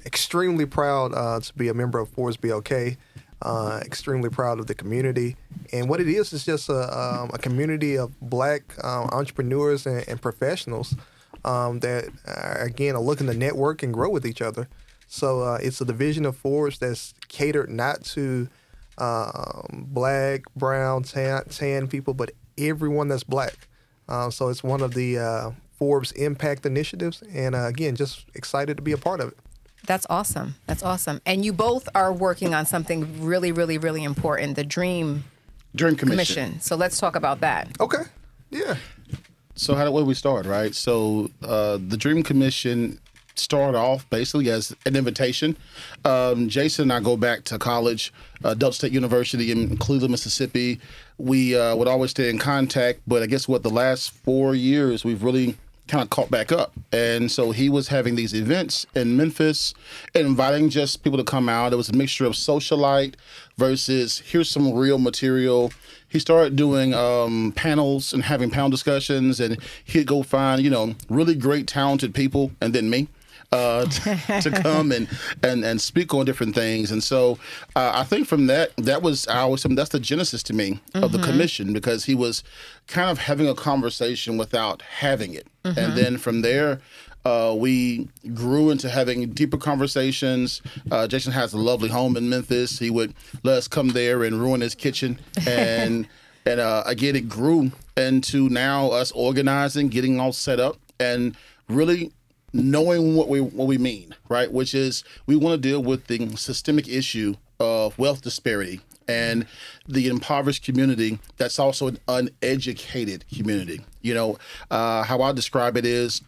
Extremely proud to be a member of Forbes BLK. Extremely proud of the community, and what it is just a community of Black entrepreneurs and professionals that again are looking to network and grow with each other. So it's a division of Forbes that's catered not to Black, brown, tan people, but everyone that's Black. So it's one of the Forbes Impact initiatives, and again, just excited to be a part of it. That's awesome. That's awesome. And you both are working on something really, really, really important, the Dream Commission. So let's talk about that. Okay. Yeah. So where do we start, right? So the Dream Commission started off basically as an invitation. Jason and I go back to college, Delta State University in Cleveland, Mississippi. We would always stay in contact, but I guess the last 4 years we've really kind of caught back up. And so he was having these events in Memphis and inviting just people to come out. It was a mixture of socialite versus here's some real material. He started doing panels and having panel discussions, and he'd go find, really great, talented people, and then me. To come and speak on different things. And so I think from that's the genesis to me of the commission, because he was kind of having a conversation without having it. And then from there, we grew into having deeper conversations. Jason has a lovely home in Memphis. He would let us come there and ruin his kitchen. And again, it grew into now us organizing, getting all set up, and really knowing what we mean, right? Which is we want to deal with the systemic issue of wealth disparity and the impoverished community that's also an uneducated community. How I describe it is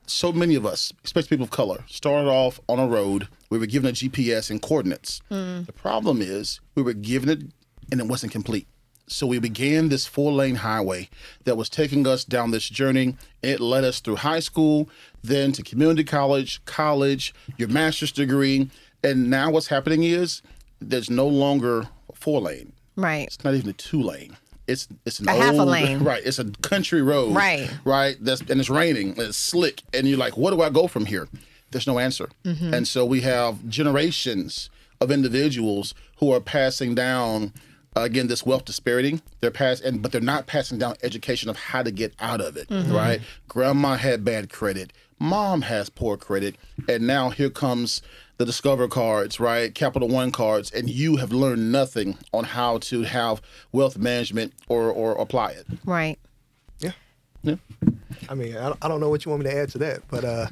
so many of us, especially people of color, started off on a road. We were given a GPS and coordinates. The problem is we were given it and it wasn't complete. So we began this 4-lane highway that was taking us down this journey. It led us through high school, then to community college, your master's degree. And now what's happening is there's no longer a 4-lane. Right. It's not even a 2-lane. It's an half a lane. Right. It's a country road. Right. Right. And it's raining. And it's slick. And you're like, where do I go from here? There's no answer. And so we have generations of individuals who are passing down again, this wealth disparity, but they're not passing down education of how to get out of it, right? Grandma had bad credit, mom has poor credit, and now here comes the Discover cards, right? Capital One cards, and you have learned nothing on how to have wealth management or apply it. Right. Yeah. Yeah. I mean, I don't know what you want me to add to that, but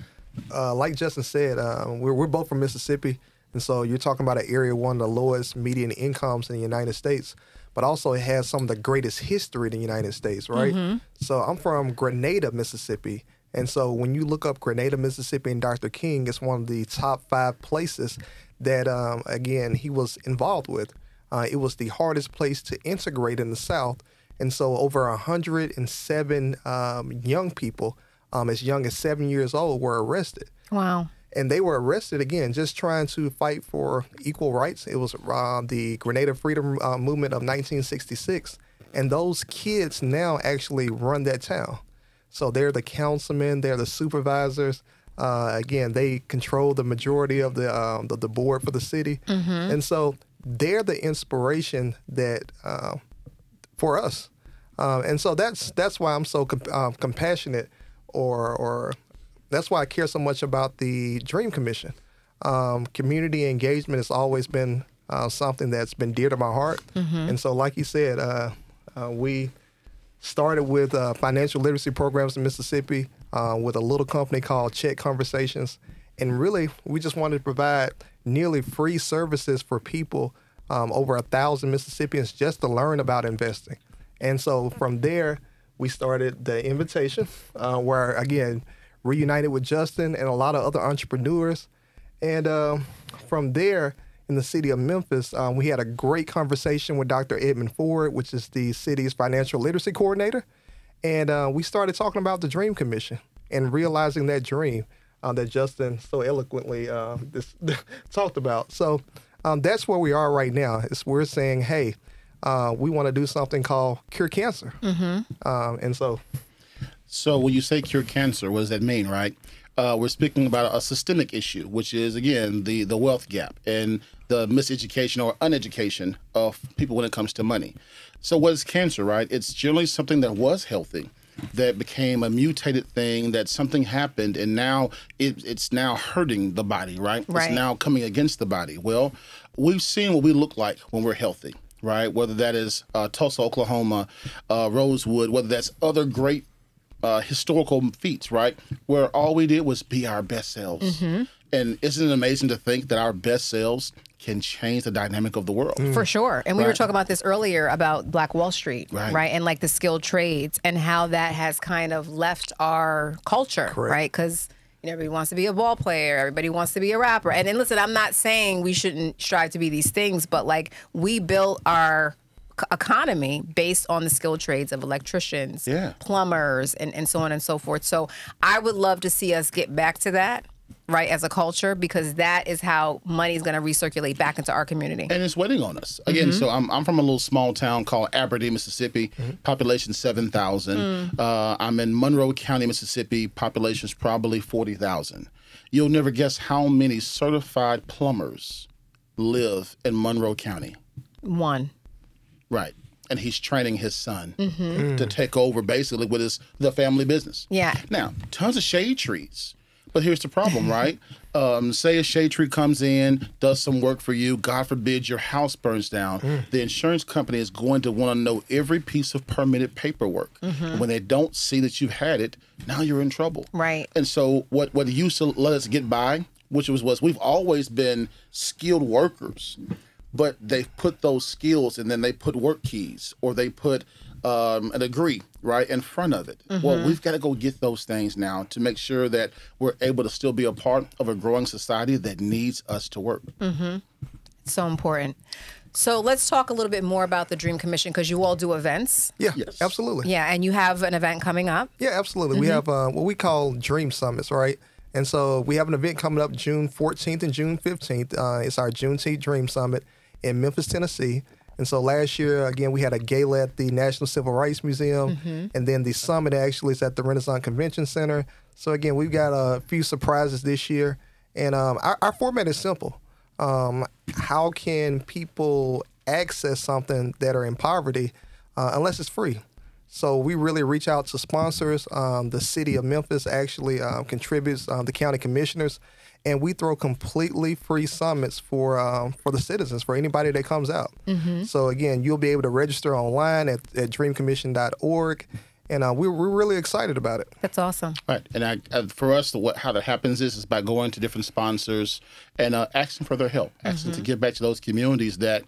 like Justin said, we're both from Mississippi. And so you're talking about an area, one of the lowest median incomes in the United States, but also it has some of the greatest history in the United States, right? So I'm from Grenada, Mississippi. And so when you look up Grenada, Mississippi and Dr. King, it's one of the top 5 places that, again, he was involved with. It was the hardest place to integrate in the South. And so over 107 young people, as young as 7 years old, were arrested. Wow. And they were arrested, again, just trying to fight for equal rights. It was the Grenada Freedom Movement of 1966. And those kids now actually run that town. So they're the councilmen, they're the supervisors. Again, they control the majority of the board for the city. And so they're the inspiration that for us. And so that's why I'm so compassionate or that's why I care so much about the Dream Commission. Community engagement has always been something that's been dear to my heart. And so, like you said, we started with financial literacy programs in Mississippi with a little company called Check Conversations. And really, we just wanted to provide nearly free services for people, over 1,000 Mississippians, just to learn about investing. And so from there, we started the invitation where, again, reunited with Justin and a lot of other entrepreneurs. And from there, in the city of Memphis, we had a great conversation with Dr. Edmund Ford, which is the city's financial literacy coordinator. And we started talking about the Dream Commission and realizing that dream that Justin so eloquently talked about. So that's where we are right now. We're saying, hey, we want to do something called Cure Cancer. And so when you say cure cancer, what does that mean, right? We're speaking about a systemic issue, which is, again, the wealth gap and the miseducation or uneducation of people when it comes to money. So what is cancer, right? It's generally something that was healthy that became a mutated thing, that something happened, and now it's now hurting the body, right? Right. It's now coming against the body. Well, we've seen what we look like when we're healthy, right? Whether that is Tulsa, Oklahoma, Rosewood, whether that's other great historical feats, right? Where all we did was be our best selves. And isn't it amazing to think that our best selves can change the dynamic of the world? For sure. And we were talking about this earlier about Black Wall Street, right? And like the skilled trades and how that has kind of left our culture, right? Because everybody wants to be a ball player. Everybody wants to be a rapper. And then listen, I'm not saying we shouldn't strive to be these things, but like we built our economy based on the skilled trades of electricians, plumbers, and so on and so forth. So I would love to see us get back to that, right, as a culture, because that is how money is going to recirculate back into our community. And it's waiting on us. Again, so I'm from a little small town called Aberdeen, Mississippi, population 7,000. I'm in Monroe County, Mississippi, population's probably 40,000. You'll never guess how many certified plumbers live in Monroe County. One. Right. And he's training his son to take over basically with the family business. Yeah. Now, tons of shade trees. But here's the problem, right? Say a shade tree comes in, does some work for you. God forbid your house burns down. The insurance company is going to want to know every piece of permitted paperwork. When they don't see that you've had it, now you're in trouble. Right. And so what used to let us get by, which was we've always been skilled workers, but they've put those skills and then they put work keys or they put a degree right in front of it. Well, we've got to go get those things now to make sure that we're able to still be a part of a growing society that needs us to work. So important. So let's talk a little bit more about the Dream Commission, because you all do events. Yeah, absolutely. Yeah, and you have an event coming up. Yeah, absolutely. We have what we call Dream Summits, right? And so we have an event coming up June 14th and June 15th. It's our Juneteenth Dream Summit in Memphis, Tennessee. And so last year, again, we had a gala at the National Civil Rights Museum, and then the summit actually is at the Renaissance Convention Center. So again, we've got a few surprises this year, and our format is simple. How can people access something that are in poverty unless it's free? So we really reach out to sponsors. The city of Memphis actually contributes, the county commissioners, and we throw completely free summits for the citizens, for anybody that comes out. So again, you'll be able to register online at dreamcommission.org, and we're really excited about it. That's awesome. Right, and for us, how that happens is by going to different sponsors and asking for their help, asking to give back to those communities that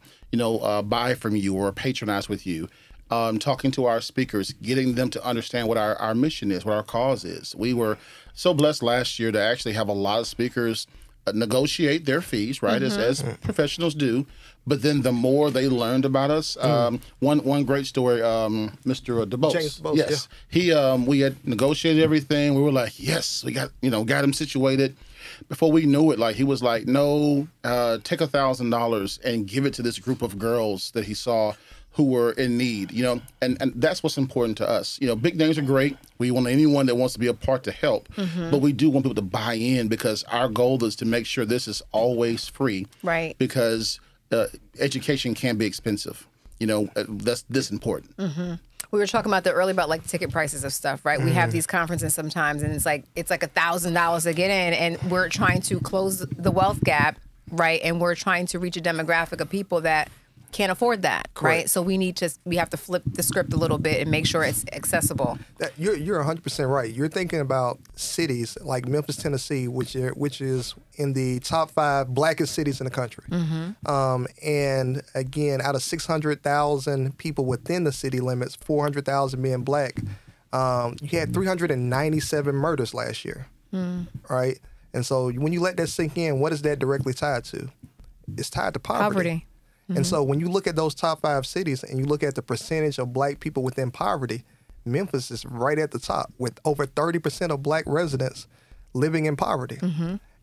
buy from you or patronize with you. Talking to our speakers, getting them to understand what our mission is, what our cause is. We were so blessed last year to actually have a lot of speakers negotiate their fees, right, as professionals do. But then the more they learned about us, one great story, Mr. DeBose. James DeBose, yes, he we had negotiated everything. We were like, yes, we got him situated. Before we knew it, like he was like, no, take $1,000 and give it to this group of girls that he saw who were in need, and that's what's important to us. Big names are great. We want anyone that wants to be a part to help, but we do want people to buy in, because our goal is to make sure this is always free. Right. Because education can be expensive. That's this important. We were talking about like ticket prices of stuff, right? We have these conferences sometimes, and it's like $1,000 to get in, and we're trying to close the wealth gap, right? And we're trying to reach a demographic of people that can't afford that, right? So we have to flip the script a little bit and make sure it's accessible. You're 100% right. You're thinking about cities like Memphis, Tennessee, which is in the top 5 blackest cities in the country. And again, out of 600,000 people within the city limits, 400,000 being black, you had 397 murders last year, right? And so when you let that sink in, what is that directly tied to? It's tied to poverty. And so when you look at those top 5 cities and you look at the percentage of black people within poverty, Memphis is right at the top with over 30% of black residents living in poverty.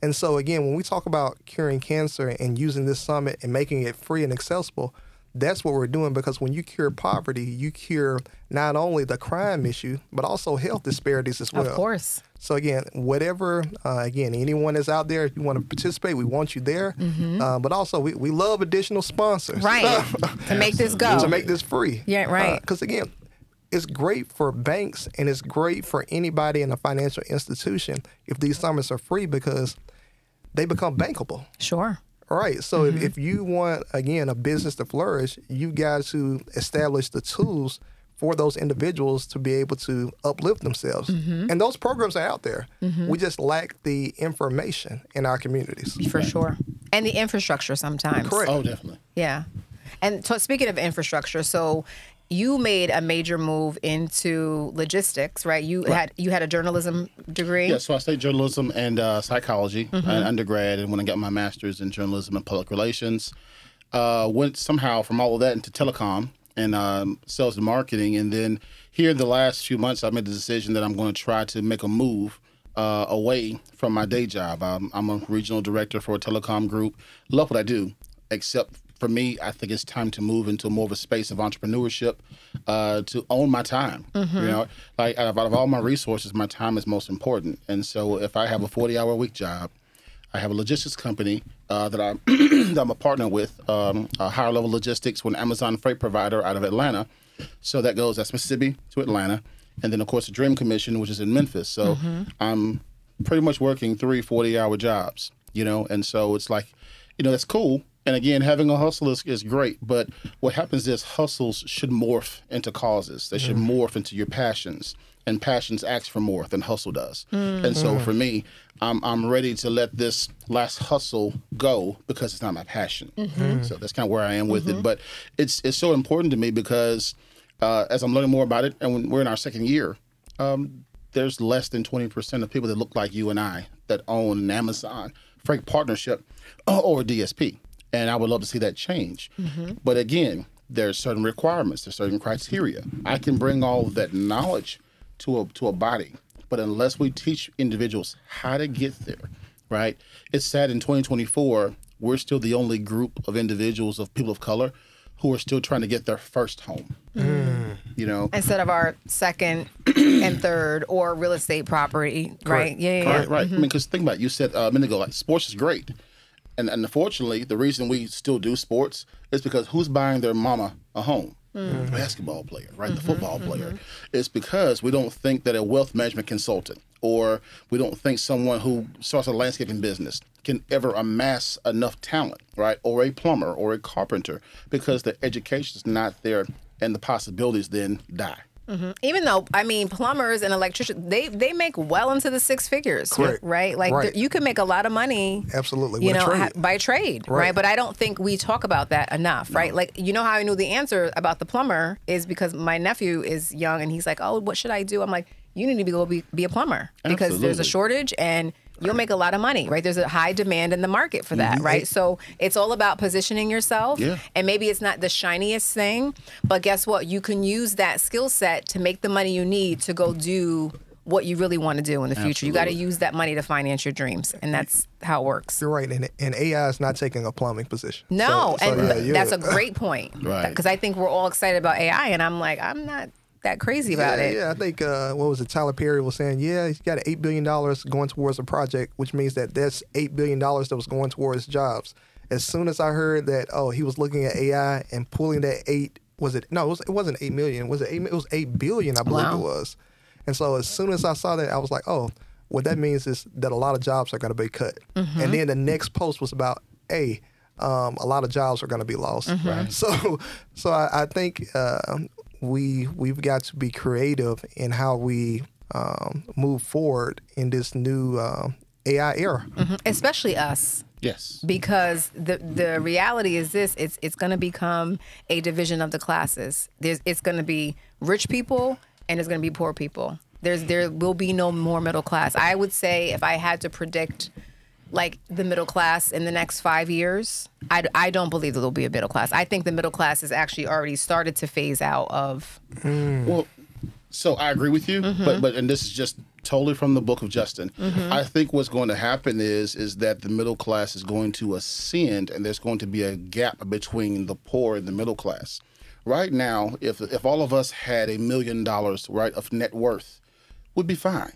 And so again, when we talk about curing cancer and using this summit and making it free and accessible, that's what we're doing, because when you cure poverty, you cure not only the crime issue, but also health disparities as well. Of course. So again, whatever, again, anyone that's out there, if you want to participate, we want you there. But also, we love additional sponsors. Right. To make this go. To make this free. Yeah, right. Because again, it's great for banks and it's great for anybody in a financial institution if these summits are free, because they become bankable. Sure. All right. So if you want, again, a business to flourish, you've got to establish the tools for those individuals to be able to uplift themselves. And those programs are out there. We just lack the information in our communities. For sure. And the infrastructure sometimes. Correct. Oh, definitely. Yeah. And so speaking of infrastructure, so you made a major move into logistics, right? You had a journalism degree. Yeah, so I studied journalism and psychology in undergrad, and when I got my master's in journalism and public relations, went somehow from all of that into telecom and sales and marketing. And then here in the last few months, I made the decision that I'm going to try to make a move away from my day job. I'm a regional director for a telecom group. Love what I do, except for me, I think it's time to move into more of a space of entrepreneurship, to own my time. You know, like out of all my resources, my time is most important. And so if I have a 40-hour week job, I have a logistics company that I'm a partner with, higher level logistics with an Amazon freight provider out of Atlanta. So that's Mississippi to Atlanta. And then, of course, the Dream Commission, which is in Memphis. So I'm pretty much working 3 40-hour jobs, you know, and so it's like, you know, that's cool. And again, having a hustle is great, but what happens is hustles should morph into causes. They should morph into your passions, and passions ask for more than hustle does. And so for me, I'm ready to let this last hustle go because it's not my passion. So that's kind of where I am with it. But it's so important to me because as I'm learning more about it, and when we're in our second year, there's less than 20% of people that look like you and I that own an Amazon freight partnership or a DSP. And I would love to see that change. But again, there's certain requirements, there's certain criteria. I can bring all of that knowledge to a body, but unless we teach individuals how to get there, right? It's sad in 2024, we're still the only group of individuals, of people of color, who are still trying to get their first home. You know, instead of our second and third or real estate property, right? Yeah. Right. I mean, because think about it, you said a minute ago, like sports is great. And unfortunately, the reason we still do sports is because who's buying their mama a home? The basketball player, right? The football player. It's because we don't think that a wealth management consultant, or we don't think someone who starts a landscaping business can ever amass enough talent, right? Or a plumber or a carpenter, because the education is not there and the possibilities then die. Even though, I mean, plumbers and electricians, they make well into the 6 figures, Correct. right? Like you can make a lot of money, absolutely, you with know, a trade. by trade, right? But I don't think we talk about that enough, right? Like, you know how I knew the answer about the plumber is because my nephew is young and he's like, oh, what should I do? I'm like, you need to go be a plumber because there's a shortage and you'll make a lot of money, right? There's a high demand in the market for that, right? So it's all about positioning yourself. And maybe it's not the shiniest thing, but guess what? You can use that skill set to make the money you need to go do what you really want to do in the future. You got to use that money to finance your dreams, and that's how it works. You're right, and AI is not taking a plumbing position. No, that's a great point. Right. Because I think we're all excited about AI, and I'm like, I'm not that crazy about it. Yeah, I think, what was it, Tyler Perry was saying, he's got $8 billion going towards a project, which means that that's $8 billion that was going towards jobs. As soon as I heard that, he was looking at AI and pulling that it wasn't 8 million, was it 8? It was 8 billion, I believe it was. And so as soon as I saw that, I was like, what that means is that a lot of jobs are going to be cut. And then the next post was about, a lot of jobs are going to be lost. Right? So I think we've got to be creative in how we move forward in this new AI era. Especially us. Yes. Because the reality is this, it's going to become a division of the classes. It's going to be rich people and there's going to be poor people. There will be no more middle class. I would say if I had to predict like the middle class in the next 5 years, I don't believe that there'll be a middle class. I think the middle class has actually already started to phase out of. Well, so I agree with you, but and this is just totally from the book of Justin. I think what's going to happen is that the middle class is going to ascend, and there's going to be a gap between the poor and the middle class. Right now, if all of us had $1 million, right, of net worth, we'd be fine.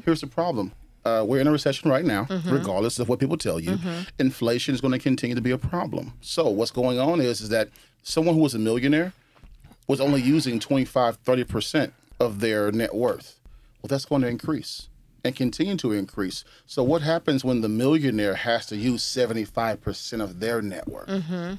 Here's the problem. We're in a recession right now, regardless of what people tell you. Inflation is going to continue to be a problem. So what's going on is that someone who was a millionaire was only using 25, 30% of their net worth. Well, that's going to increase and continue to increase. So what happens when the millionaire has to use 75% of their net worth?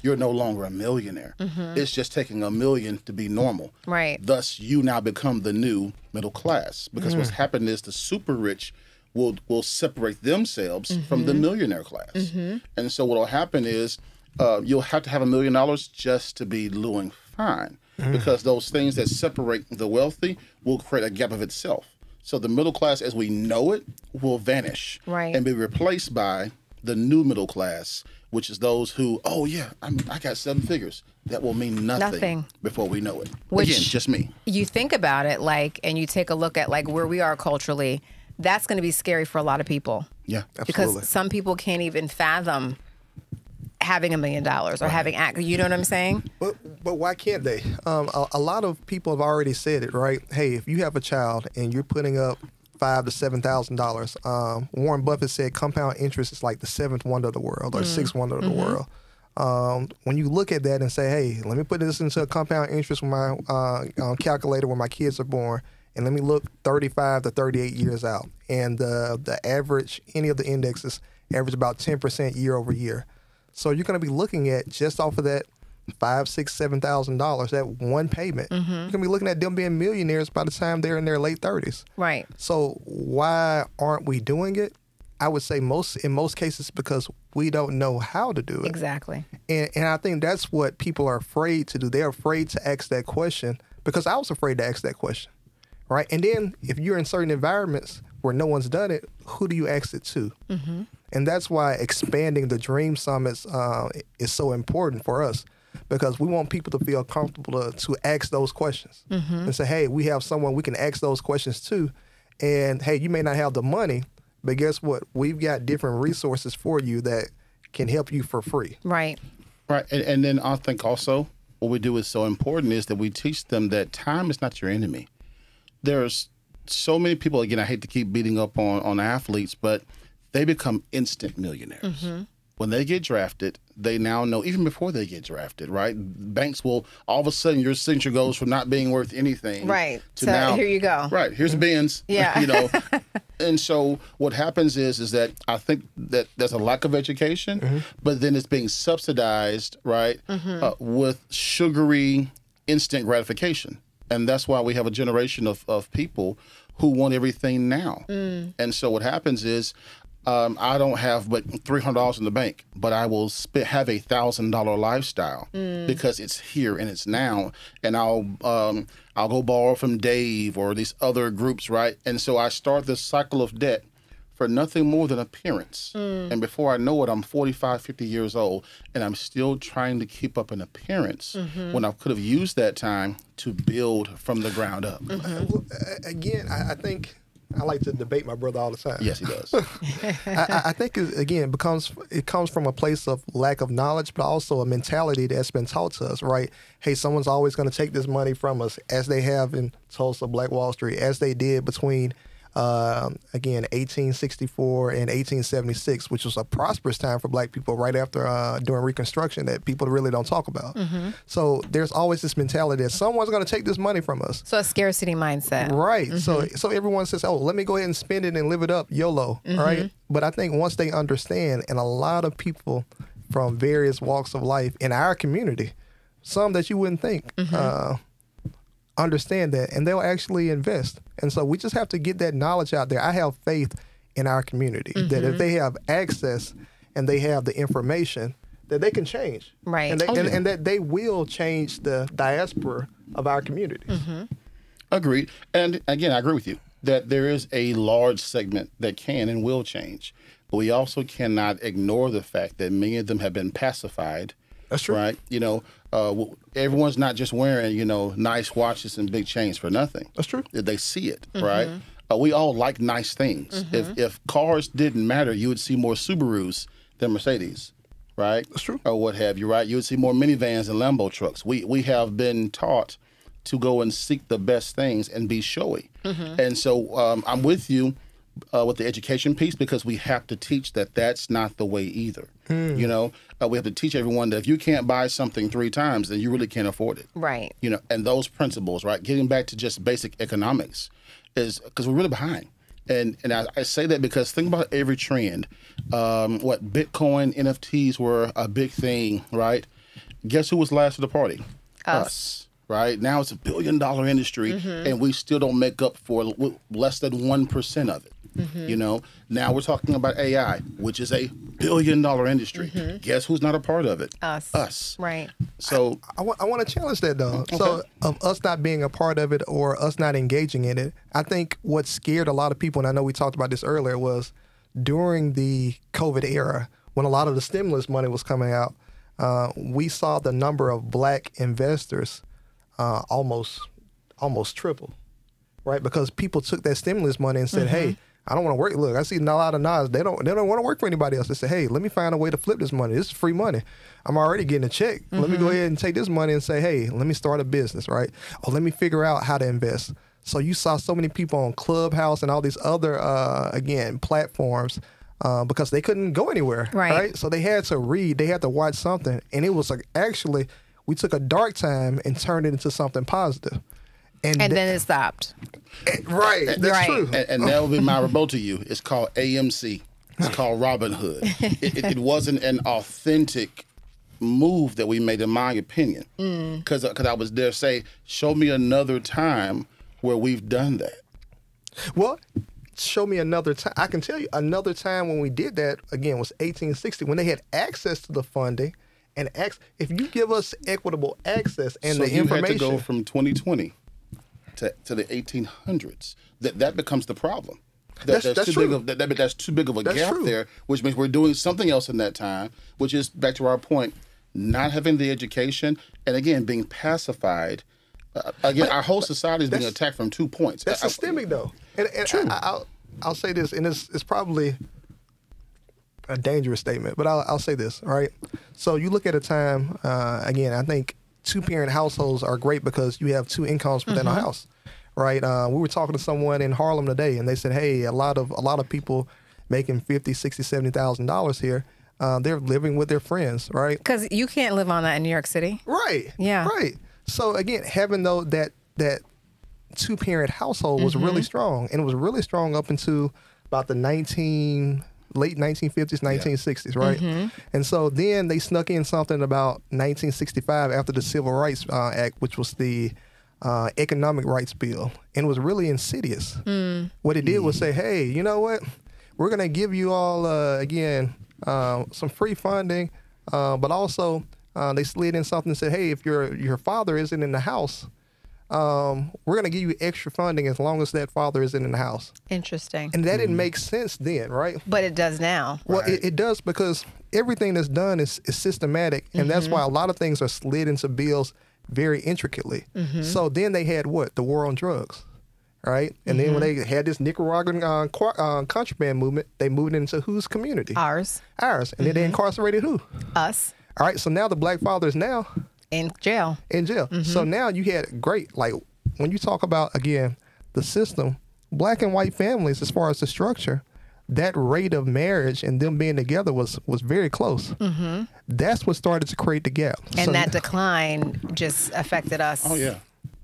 You're no longer a millionaire. It's just taking $1 million to be normal. Right. Thus, you now become the new middle class, because what's happened is the super rich will separate themselves from the millionaire class. And so what will happen is you'll have to have $1 million just to be doing fine, because those things that separate the wealthy will create a gap of itself. So the middle class as we know it will vanish and be replaced by the new middle class, which is those who, oh yeah, I got 7 figures. That will mean nothing before we know it. Which, again, just me. You think about it, like, and you take a look at like where we are culturally, that's going to be scary for a lot of people. Yeah, absolutely. Because some people can't even fathom having $1 million or having, you know what I'm saying? But why can't they? A lot of people have already said it, right? Hey, if you have a child and you're putting up $5,000 to $7,000, Warren Buffett said compound interest is like the 7th wonder of the world or 6th wonder of the world. When you look at that and say, hey, let me put this into a compound interest with my calculator when my kids are born, and let me look 35 to 38 years out, and the average, any of the indexes average about 10% year over year. So you're going to be looking at, just off of that $5,000, $6,000, $7,000, that one payment, you're going to be looking at them being millionaires by the time they're in their late 30s. Right. So why aren't we doing it? I would say in most cases because we don't know how to do it. Exactly. And I think that's what people are afraid to do. They're afraid to ask that question, because I was afraid to ask that question, right? And then if you're in certain environments where no one's done it, who do you ask it to? And that's why expanding the Dream Summits is so important for us, because we want people to feel comfortable to ask those questions and say, hey, we have someone we can ask those questions to. And hey, you may not have the money, but guess what? We've got different resources for you that can help you for free. Right. Right. And then I think also what we do is so important is that we teach them that time is not your enemy. There's so many people, again, I hate to keep beating up on athletes, but they become instant millionaires. When they get drafted, they now know, even before they get drafted, right? Banks will, all of a sudden, your signature goes from not being worth anything to now, here you go. Right, here's the Benz. Yeah. You know, and so what happens is that I think that there's a lack of education, but then it's being subsidized, right, with sugary instant gratification. And that's why we have a generation of people who want everything now. And so what happens is, I don't have but $300 in the bank, but I will have a $1,000 lifestyle because it's here and it's now. And I'll go borrow from Dave or these other groups, right? And so I start this cycle of debt for nothing more than appearance. And before I know it, I'm 45, 50 years old, and I'm still trying to keep up an appearance when I could have used that time to build from the ground up. Well, again, I think I like to debate my brother all the time. Yes, he does. I think, again, it comes from a place of lack of knowledge, but also a mentality that's been taught to us, right? Hey, someone's always going to take this money from us, as they have in Tulsa, Black Wall Street, as they did between, again, 1864 and 1876, which was a prosperous time for Black people right after during Reconstruction that people really don't talk about. So there's always this mentality that someone's going to take this money from us. So a scarcity mindset. Right. So everyone says, oh, let me go ahead and spend it and live it up, YOLO, right? But I think once they understand, and a lot of people from various walks of life in our community, some that you wouldn't think, understand that, and they'll actually invest. And so we just have to get that knowledge out there. I have faith in our community that if they have access and they have the information, that they can change. Right. And that they will change the diaspora of our communities. Agreed. And again, I agree with you that there is a large segment that can and will change. But we also cannot ignore the fact that many of them have been pacified. That's true. Right? You know, everyone's not just wearing, you know, nice watches and big chains for nothing. That's true. They see it, right? We all like nice things. If cars didn't matter, you would see more Subarus than Mercedes, right? That's true. Or what have you, right? You would see more minivans and Lambo trucks. We have been taught to go and seek the best things and be showy. And so I'm with you with the education piece, because we have to teach that that's not the way either. You know, we have to teach everyone that if you can't buy something 3 times, then you really can't afford it. Right. You know, and those principles, right? Getting back to just basic economics is because we're really behind. And I say that because think about every trend. What Bitcoin, NFTs were a big thing, right? Guess who was last to the party? Us. Right? Now it's $1 billion industry, and we still don't make up for less than 1% of it. You know, now we're talking about AI, which is a $1 billion industry. Guess who's not a part of it? Us. Right. So I want to challenge that, though. Okay. So of us not being a part of it or us not engaging in it, I think what scared a lot of people, and I know we talked about this earlier, was during the COVID era, when a lot of the stimulus money was coming out, we saw the number of black investors almost triple, right? Because people took that stimulus money and said, hey, I don't want to work. Look, I see a lot of nods. They don't want to work for anybody else. They say, hey, let me find a way to flip this money. This is free money. I'm already getting a check. Let me go ahead and take this money and say, hey, let me start a business, right? Or let me figure out how to invest. So you saw so many people on Clubhouse and all these other, again, platforms because they couldn't go anywhere, right? So they had to read. They had to watch something. And it was like, actually, we took a dark time and turned it into something positive. And then it stopped. Right. That's true. And that would be my rebuttal to you. It's called AMC. It's called Robin Hood. It wasn't an authentic move that we made, in my opinion. Because I was there to say, show me another time where we've done that. Well, show me another time. I can tell you another time when we did that, again, was 1860, when they had access to the funding. And if you give us equitable access and the information. So you had to go from 2020 to the 1800s. That becomes the problem. That's too big of a gap there, which means we're doing something else in that time, which is, back to our point, not having the education and, again, being pacified. Again, our whole society is being attacked from 2 points. That's systemic, though. And I'll say this, and it's probably a dangerous statement, but I'll say this, right? So you look at a time, again, I think 2-parent households are great because you have 2 incomes within a house, right? We were talking to someone in Harlem today, and they said, hey, a lot of people making $50,000, $60,000, $70,000 here, they're living with their friends, right? Because you can't live on that in New York City. Right. Yeah. Right. So again, having that 2-parent household was really strong, and it was really strong up into about the late 1950s, 1960s, right? And so then they snuck in something about 1965 after the Civil Rights Act, which was the Economic Rights Bill, and it was really insidious. What it did was say, hey, you know what? We're going to give you all, again, some free funding, but also they slid in something and said, hey, if your father isn't in the house, we're going to give you extra funding as long as that father isn't in the house. Interesting. And that didn't make sense then, right? But it does now. Well, it does, because everything that's done is systematic, and that's why a lot of things are slid into bills very intricately. So then they had what? The war on drugs, right? And then when they had this Nicaraguan contraband movement, they moved into whose community? Ours. And then they incarcerated who? Us. All right, so now the black father is now in jail. So now you had great, like when you talk about, again, the system, black and white families, as far as the structure, that rate of marriage and them being together was very close. That's what started to create the gap. And that decline just affected us. Oh, yeah.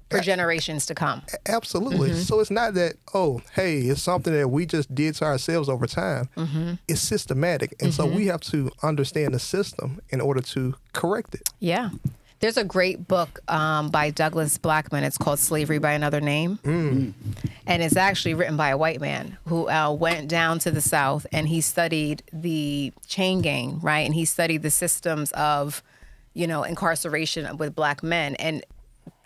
For generations to come. Absolutely. So it's not that, oh, hey, it's something that we just did to ourselves over time. It's systematic. And so we have to understand the system in order to correct it. Yeah. There's a great book by Douglas Blackman. It's called Slavery by Another Name. And it's actually written by a white man who went down to the South, and he studied the chain gang, right? And he studied the systems of, incarceration with black men. And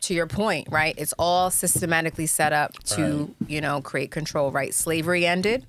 to your point, right, it's all systematically set up to, create control, right? Slavery ended,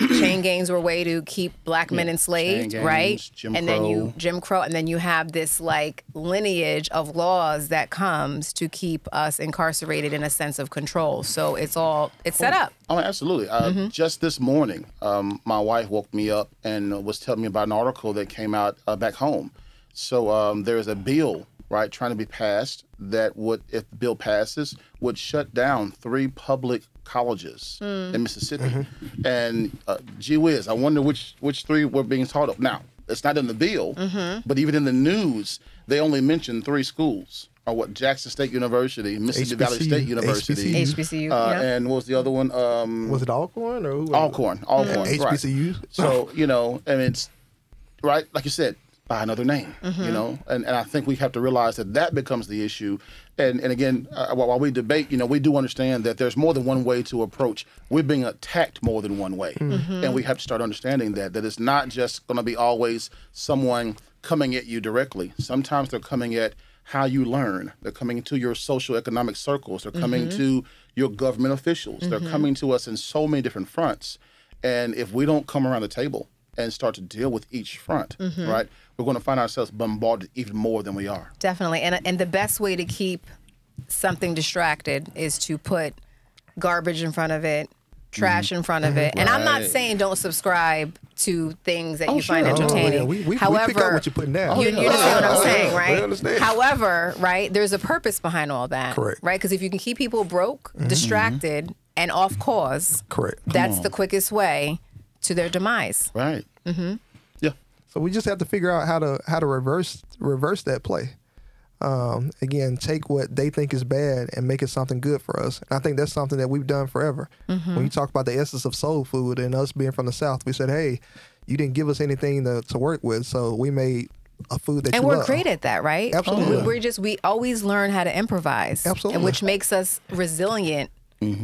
chain gangs were a way to keep black men enslaved, gangs, right? Jim and Crow. then Jim Crow, and then you have this like lineage of laws that comes to keep us incarcerated in a sense of control. So it's set up. Oh, absolutely. Just this morning, my wife woke me up and was telling me about an article that came out back home. So there's a bill, right, trying to be passed that would, if the bill passes, would shut down 3 public colleges in Mississippi. And gee whiz, I wonder which 3 were being taught of. Now, it's not in the bill, but even in the news, they only mentioned 3 schools. Or what, Jackson State University, Mississippi Valley State University. HBCU, yeah. And what was the other one? Was it Alcorn or who? Alcorn, right. HBCU. So, and it's, right, like you said, by another name, and I think we have to realize that becomes the issue. And again, while we debate, we do understand that there's more than one way to approach. We're being attacked more than one way. And we have to start understanding that it's not just going to be always someone coming at you directly. Sometimes they're coming at how you learn. They're coming to your social economic circles. They're coming to your government officials. They're coming to us in so many different fronts. And if we don't come around the table and start to deal with each front, right, we're going to find ourselves bombarded even more than we are. Definitely. And the best way to keep something distracted is to put garbage in front of it, trash in front of it. And I'm not saying don't subscribe to things that you find entertaining. We However, pick up what you're putting down. You understand what I'm saying, right? We understand. However, right, there's a purpose behind all that. Correct. Right? Because if you can keep people broke, distracted, and off cause, correct, that's the quickest way to their demise. Right. Yeah. So we just have to figure out how to reverse that play. Again, take what they think is bad and make it something good for us. And I think that's something that we've done forever. When you talk about the essence of soul food and us being from the South, we said, hey, you didn't give us anything to work with, so we made a food that and you we're love. great at that, right? Absolutely. We always learn how to improvise. Absolutely. And which makes us resilient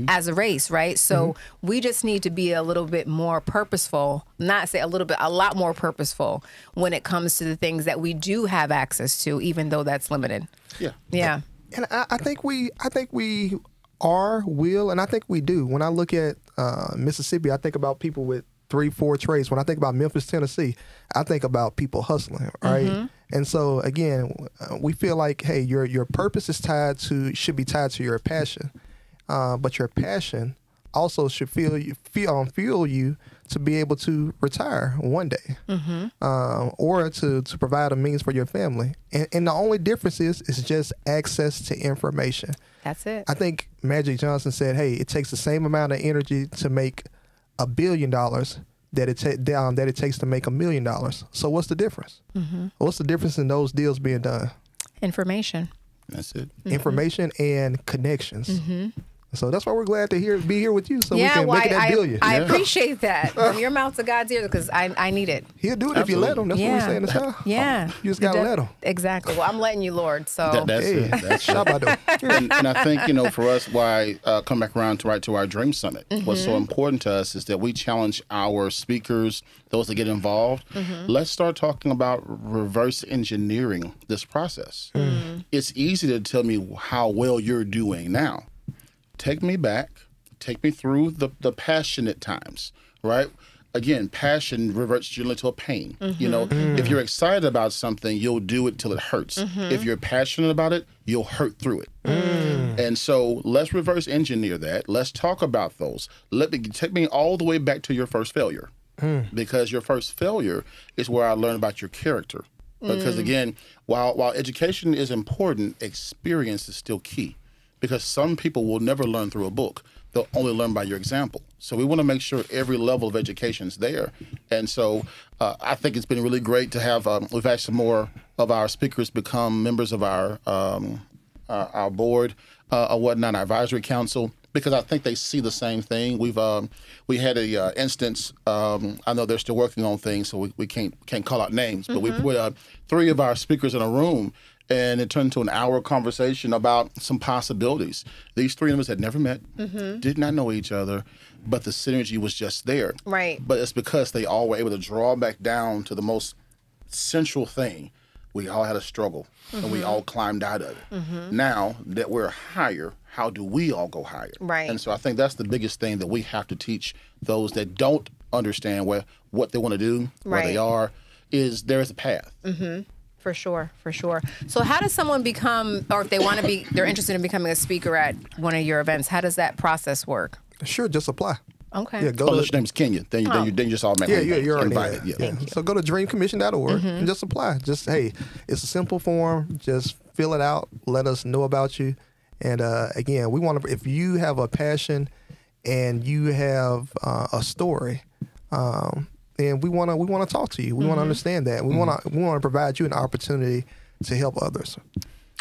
as a race, right? So we just need to be a little bit more purposeful, not say a little bit, a lot more purposeful when it comes to the things that we do have access to, even though that's limited. Yeah. Yeah. And I think we will, and I think we do. When I look at Mississippi, I think about people with 3-4 trades. When I think about Memphis, Tennessee, I think about people hustling, right? And so again, we feel like, hey, your purpose is should be tied to your passion, but your passion also should fuel you to be able to retire one day, or to provide a means for your family. And the only difference is just access to information. That's it. I think Magic Johnson said, hey, it takes the same amount of energy to make $1 billion that it takes to make $1 million. So what's the difference? What's the difference in those deals being done? Information. That's it. Information and connections. So that's why we're glad to be here with you, so we can well, make that billion. I appreciate that from your mouth to God's ears, because I need it. He'll do it if you let him. That's what we say in the show. Yeah. You just gotta let him. Exactly. Well, I'm letting you, Lord. So That's it. That's it. And I think, for us, why come back around to our Dream Summit, what's so important to us is that we challenge our speakers, those that get involved. Let's start talking about reverse engineering this process. It's easy to tell me how well you're doing now. Take me back, take me through the passionate times, right? Again, passion reverts generally to a pain. If you're excited about something, you'll do it till it hurts. If you're passionate about it, you'll hurt through it. And so let's reverse engineer that. Let's talk about those. Take me all the way back to your first failure, because your first failure is where I learned about your character. Because again, while education is important, experience is still key. Because some people will never learn through a book. They'll only learn by your example. So we want to make sure every level of education is there. And so I think it's been really great to have, we've had some more of our speakers become members of our board or whatnot, our advisory council, because I think they see the same thing. We had a instance, I know they're still working on things, so we can't call out names, but we put 3 of our speakers in a room, and it turned into an hour conversation about some possibilities. These 3 of us had never met, did not know each other, but the synergy was just there. Right. But it's because they all were able to draw back down to the most central thing. We all had a struggle, and we all climbed out of it. Now that we're higher, how do we all go higher? Right. And so I think that's the biggest thing that we have to teach those that don't understand what they want to do, where they are, there is a path. For sure, for sure. So how does someone become, or if they want to be, they're interested in becoming a speaker at one of your events, how does that process work? Sure, just apply. Okay. Yeah, go to, your name is Kenya. Then you just automatically you're invited. Yeah. So go to dreamcommission.org and just apply. Just, hey, it's a simple form. Just fill it out. Let us know about you. And again, we want to, if you have a passion and you have a story, and we want to talk to you. We want to understand that. We want to provide you an opportunity to help others.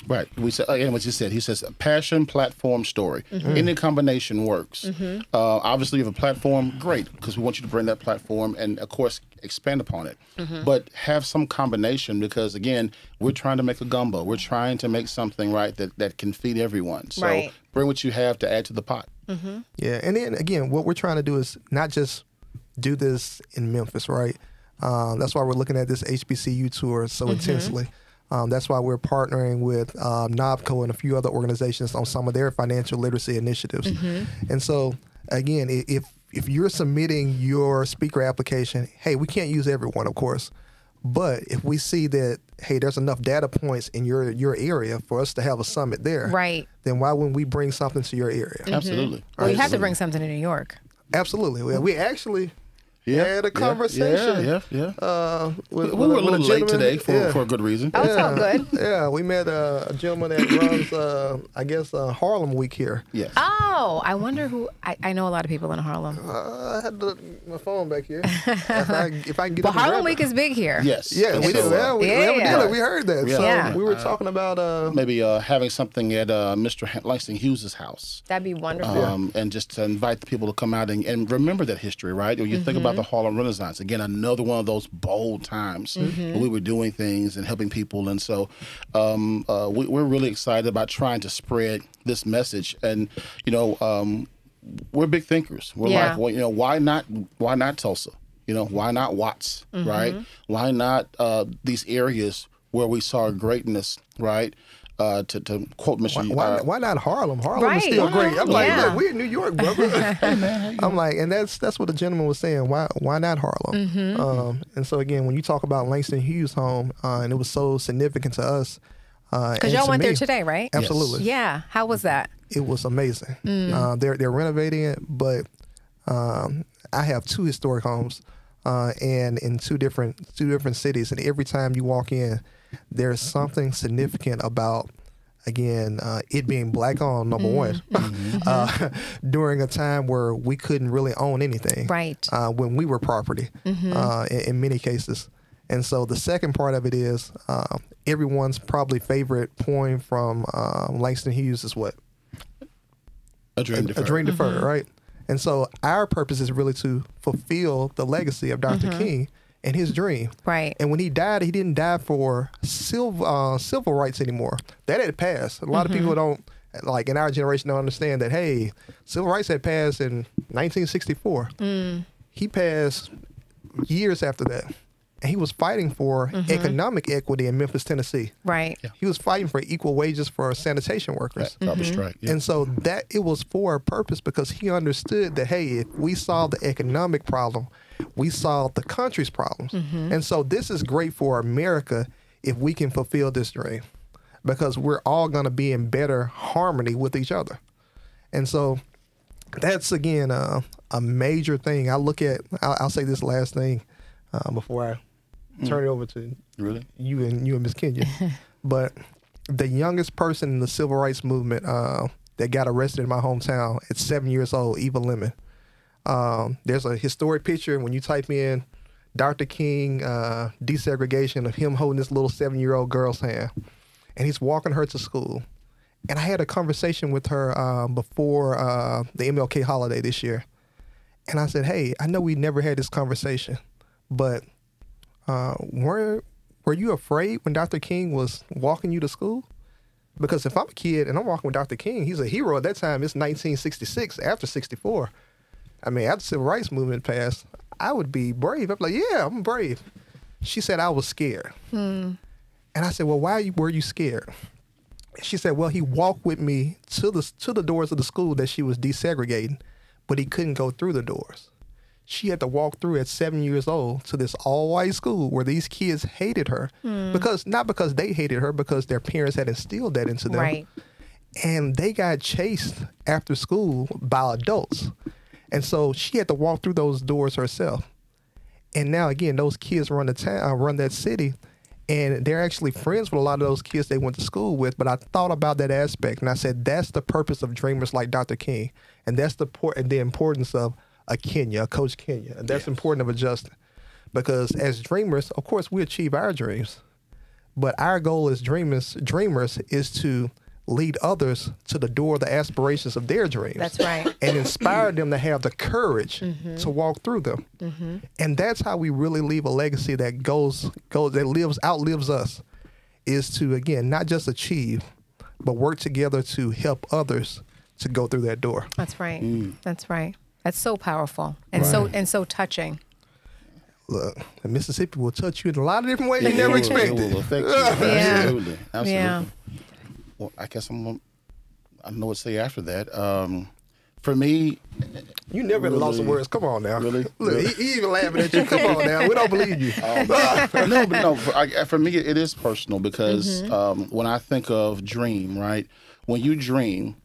Right. We said again what you said. He says passion, platform, story. Any combination works. Obviously, you have a platform, great, because we want you to bring that platform and, of course, expand upon it. But have some combination because, again, we're trying to make a gumbo. We're trying to make something that can feed everyone. So bring what you have to add to the pot. Yeah, and then again, what we're trying to do is not just do this in Memphis, right? That's why we're looking at this HBCU tour so intensely. That's why we're partnering with NOBCO and a few other organizations on some of their financial literacy initiatives. And so, again, if you're submitting your speaker application, hey, we can't use everyone, of course. But if we see that, hey, there's enough data points in your area for us to have a summit there, then why wouldn't we bring something to your area? Absolutely. Well, you have to bring something to New York. Absolutely. We actually had a conversation. We were a little late today for a good reason. Oh, it's all good. Yeah, we met a gentleman that runs, Harlem Week here. Yes. Oh, I wonder who. I know a lot of people in Harlem. I had my phone back here. if I can get Well, Harlem Week is big here. Yes. Yeah, we did. We heard that. Yeah. So we were talking about maybe having something at Mr. Langston Hughes' house. That'd be wonderful. And just to invite the people to come out and remember that history, right? When you think about the Harlem Renaissance, again, another one of those bold times when we were doing things and helping people. And so we're really excited about trying to spread this message. And, we're big thinkers. We're like, well, why not Tulsa? Why not Watts, right? Why not these areas where we saw greatness, right? To quote Mr. Why not Harlem? Harlem is still great. I'm like, look, we're in New York, brother. I'm like, and that's what the gentleman was saying. Why not Harlem? And so again, when you talk about Langston Hughes' home, and it was so significant to us. Because y'all went there today, right? Absolutely. Yes. Yeah. How was that? It was amazing. They're renovating it, but I have 2 historic homes, and in two different cities, and every time you walk in, there's something significant about, again, it being black owned, number one, during a time where we couldn't really own anything, right? When we were property, in many cases. And so the second part of it is everyone's probably favorite poem from Langston Hughes is what? A Dream Deferred. A Dream Deferred, right? And so our purpose is really to fulfill the legacy of Dr. King and his dream. Right. And when he died, he didn't die for civil rights anymore. That had passed. A lot of people don't, like in our generation, don't understand that, hey, civil rights had passed in 1964. He passed years after that. And he was fighting for economic equity in Memphis, Tennessee. Right. Yeah. He was fighting for equal wages for sanitation workers. Garbage strike. Yeah. And so that it was for a purpose because he understood that, hey, if we solve the economic problem, we solve the country's problems. And so this is great for America if we can fulfill this dream because we're all going to be in better harmony with each other. And so that's, again, a major thing. I'll say this last thing before I turn it over to you and Miss Kenya. But the youngest person in the civil rights movement that got arrested in my hometown at 7 years old, Eva Lemon. There's a historic picture when you type in Dr. King desegregation of him holding this little 7-year-old girl's hand. And he's walking her to school. And I had a conversation with her before the MLK holiday this year. And I said, hey, I know we never had this conversation, but were you afraid when Dr. King was walking you to school? Because if I'm a kid and I'm walking with Dr. King, he's a hero at that time. It's 1966, after 64. I mean, after the civil rights movement passed, I would be brave. I'm like, yeah, I'm brave. She said I was scared. And I said, well, why were you scared? She said, well, he walked with me to the doors of the school that she was desegregating, but he couldn't go through the doors. she had to walk through at 7 years old to this all-white school where these kids hated her because not because they hated her, because their parents had instilled that into them. Right. And they got chased after school by adults. And so she had to walk through those doors herself. And now, again, those kids run the town, run that city, and they're actually friends with a lot of those kids they went to school with. But I thought about that aspect, and I said, that's the purpose of dreamers like Dr. King. And that's the importance of a Kenya, a Coach Kenya. And that's important of a Justin. Because as dreamers, of course, we achieve our dreams. But our goal as dreamers is to lead others to the door of the aspirations of their dreams. That's right. And inspire them to have the courage to walk through them. And that's how we really leave a legacy that outlives us, is to, again, not just achieve, but work together to help others to go through that door. That's right. That's right. That's so powerful and so touching. Look, Mississippi will touch you in a lot of different ways you never expected. It will affect you. Absolutely. Absolutely. Yeah. Well, I guess I don't know what to say after that. For me, you never really, lost the words. Come on now. Really? Look, he even laughing at you. Come on now. We don't believe you. No. For me, it is personal because when I think of dream, right? When you dream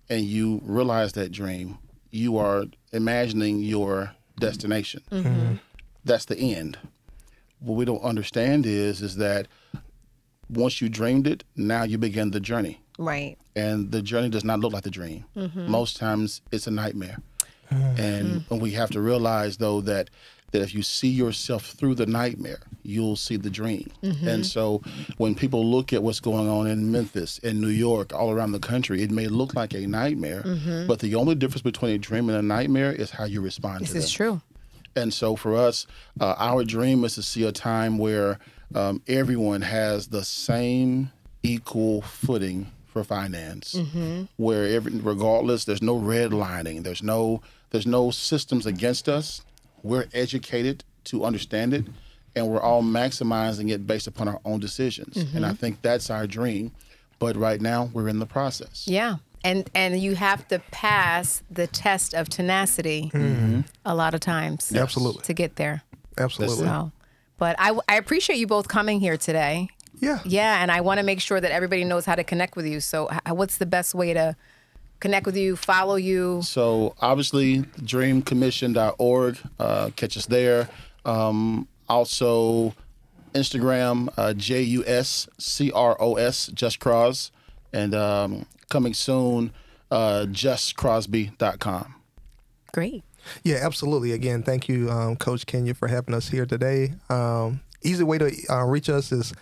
and you realize that dream, you are imagining your destination. That's the end. What we don't understand is that once you dreamed it, now you begin the journey. Right. And the journey does not look like the dream. Most times it's a nightmare. And we have to realize, though, that if you see yourself through the nightmare, you'll see the dream. And so when people look at what's going on in Memphis, in New York, all around the country, it may look like a nightmare, but the only difference between a dream and a nightmare is how you respond to them. This is true. And so for us, our dream is to see a time where everyone has the same equal footing for finance, where regardless, there's no redlining, there's no systems against us. We're educated to understand it, and we're all maximizing it based upon our own decisions. And I think that's our dream. But right now, we're in the process. Yeah. And you have to pass the test of tenacity a lot of times. Absolutely. To get there. Absolutely. So, but I appreciate you both coming here today. Yeah. Yeah, and I want to make sure that everybody knows how to connect with you. So what's the best way to connect with you, follow you? So obviously, dreamcommission.org. Catch us there. Also, Instagram, JUSCROS, Just Cross. And coming soon, justcrosby.com. Great. Yeah, absolutely. Again, thank you, Coach Kenya, for having us here today. Easy way to reach us is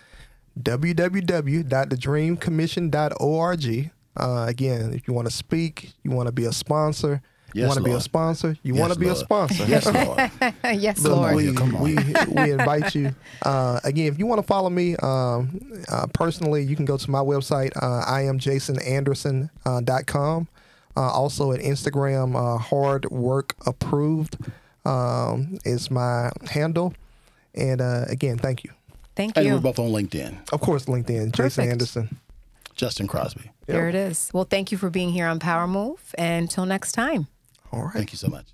www.thedreamcommission.org. Again, if you want to speak, you want to be a sponsor, you want to be a sponsor, you want to be a sponsor. Yes, Lord. Yes, Lord. We invite you. Again, if you want to follow me personally, you can go to my website, iamjasonanderson.com. Also at Instagram, Hard Work Approved is my handle. And again, thank you. Thank you. And we're both on LinkedIn. Of course, LinkedIn. Perfect. Jason Anderson. Justin Crosby. There it is. Well, thank you for being here on Power Move. And until next time. All right. Thank you so much.